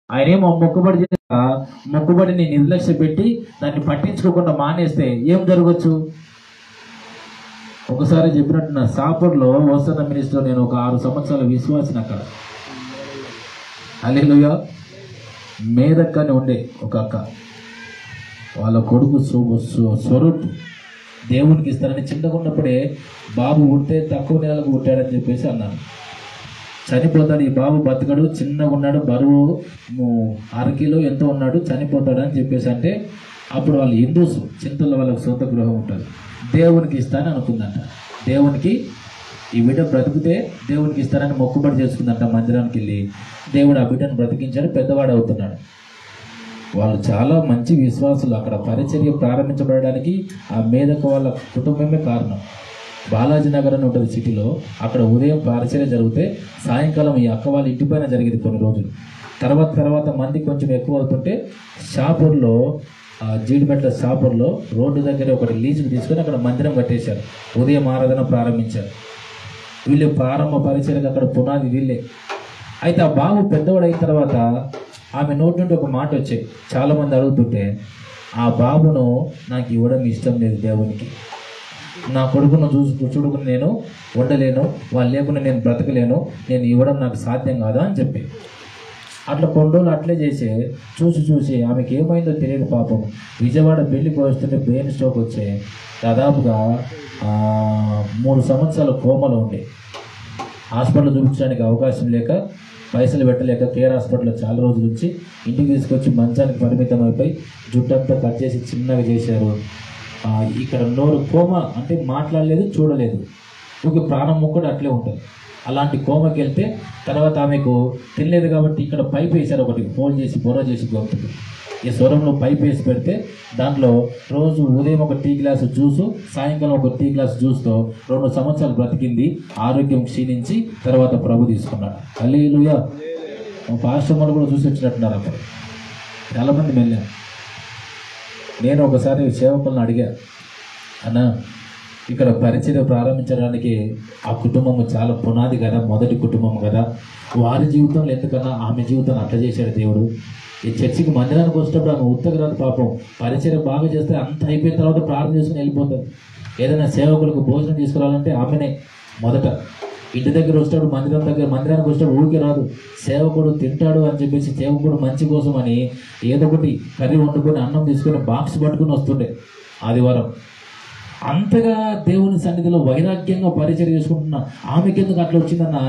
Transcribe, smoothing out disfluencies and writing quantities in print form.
ఆయన ఏమో మొక్కుబడి చేసిన మొక్కుబడిని నిర్లక్ష్య పెట్టి దాన్ని పట్టించుకోకుండా మానేస్తే ఏం జరగచ్చు? ఒకసారి చెప్పినట్టు నా సాపూర్లో వస్తున్న మినిస్టర్ నేను ఒక 6 సంవత్సరాల విశ్వాసిని అక్కడ. హల్లెలూయా. మేదక్క అని ఉండే ఒక అక్క, వాళ్ళ కొడుకు స్వరూప్ దేవునికి ఇస్తారని చిన్నగా ఉన్నప్పుడే బాబు పుడితే తక్కువ నెలలకు పుట్టాడని చెప్పేసి అన్నాను. చనిపోతాడు ఈ బాబు, బతకడు, చిన్నగా ఉన్నాడు, బరువు 1/2 కిలో ఎంతో ఉన్నాడు, చనిపోతాడు అని చెప్పేసి అంటే అప్పుడు వాళ్ళు హిందూస్, చింతల్లో వాళ్ళకి సొంత గృహం ఉంటుంది, దేవునికి ఇస్తానని అనుకుందంట. దేవునికి ఈ బిడ్డ బ్రతికితే దేవునికి ఇస్తానని మొక్కుబడి చేసుకుందంట. మందిరానికి వెళ్ళి దేవుడు ఆ బిడ్డను బ్రతికించాడు, పెద్దవాడు అవుతున్నాడు. వాళ్ళు చాలా మంచి విశ్వాసులు. అక్కడ పరిచర్య ప్రారంభించబడడానికి ఆ మేదక వాళ్ళ కుటుంబమే కారణం. బాలాజీ నగర్ అని ఉంటుంది సిటీలో. అక్కడ ఉదయం పరిచర్య జరిగితే సాయంకాలం ఈ అక్క వాళ్ళ ఇంటిపైన జరిగింది కొన్ని రోజులు. తర్వాత మంది కొంచెం ఎక్కువ అవుతుంటే షాపూర్లో, జీడిమెట్ల షాపూర్లో రోడ్డు దగ్గర ఒకటి లీజుకు తీసుకొని అక్కడ మందిరం కట్టేశారు. ఉదయం ఆరాధన ప్రారంభించారు. వీళ్ళు ప్రారంభ పరిచర్యకు అక్కడ పునాది వీళ్ళే. అయితే ఆ బాబు పెద్దవాడు అయిన తర్వాత ఆమె నోటి నుండి ఒక మాట వచ్చాయి. చాలామంది అడుగుతుంటే ఆ బాబును నాకు ఇవ్వడం ఇష్టం లేదు దేవునికి, నా కొడుకును చూడుకుని నేను ఉండలేను, వాళ్ళు లేకుండా నేను బ్రతకలేను, నేను ఇవ్వడం నాకు సాధ్యం కాదా అని చెప్పి అట్లా కొన్ని రోజులు అట్లే చూసి ఆమెకి ఏమైందో తెలియదు పాపం. విజయవాడ పెళ్లికి వస్తుంటే బ్రెయిన్ స్ట్రోక్ వచ్చే దాదాపుగా 3 సంవత్సరాల కోమలో ఉండే. హాస్పిటల్ చూపించడానికి అవకాశం లేక, పైసలు పెట్టలేక కేర్ హాస్పిటల్లో చాలా రోజుల నుంచి ఇంటికి తీసుకొచ్చి మంచానికి పరిమితం అయిపోయి జుట్టంతా కట్ చేసి చిన్నగా చేశారు. ఇక్కడ నోరు కోమ అంటే మాట్లాడలేదు, చూడలేదు, ఒక ప్రాణం ముక్కడు అట్లే ఉంటుంది. అలాంటి కోమకి వెళ్తే తర్వాత ఆమెకు తినలేదు కాబట్టి ఇక్కడ పైప్ వేశారు, ఒకటి హోల్ చేసి బొర్ర చేసి గొంతుకు. ఈ స్వరంలో పైప్ వేసి పెడితే దాంట్లో రోజు ఉదయం ఒక టీ గ్లాసు జ్యూసు, సాయంకాలం ఒక టీ గ్లాసు జ్యూస్తో 2 సంవత్సరాలు బ్రతికింది. ఆరోగ్యం క్షీణించి తర్వాత ప్రభు తీసుకున్నాడు. హల్లెలూయా. పాస్టర్ వాళ్ళు కూడా చూసి వచ్చినట్టున్నారు. అక్కడ చాలామంది వెళ్ళాను. నేను ఒకసారి సేవకులను అడిగా, అన్నా ఇక్కడ పరిచర్య ప్రారంభించడానికి ఆ కుటుంబం చాలా పునాది కదా, మొదటి కుటుంబం కదా, వారి జీవితంలో ఎందుకన్నా ఆమె జీవితాన్ని అట్లా చేశాడు దేవుడు. ఈ చర్చికి మందిరానికి వచ్చేటప్పుడు ఆమె ఉత్తగరాదు పాపం. పరిచర్య బాగా చేస్తే అంత అయిపోయిన తర్వాత ప్రార్థన చేసుకుని వెళ్ళిపోతుంది. ఏదైనా సేవకులకు భోజనం తీసుకురావాలంటే ఆమెనే మొదట. ఇంటి దగ్గర వచ్చేటప్పుడు మందిరానికి వచ్చేటప్పుడు ఊరికే రాదు, సేవకుడు తింటాడు అని చెప్పేసి సేవకుడు మంచి కోసం అని ఏదో ఒకటి కర్రీ వండుకొని అన్నం తీసుకొని బాక్స్ పట్టుకుని వస్తుండే ఆదివారం. అంతగా దేవుని సన్నిధిలో వైరాగ్యంగా పరిచర్య చేసుకుంటున్నా ఆమెకి ఎందుకు అట్లా వచ్చిందన్న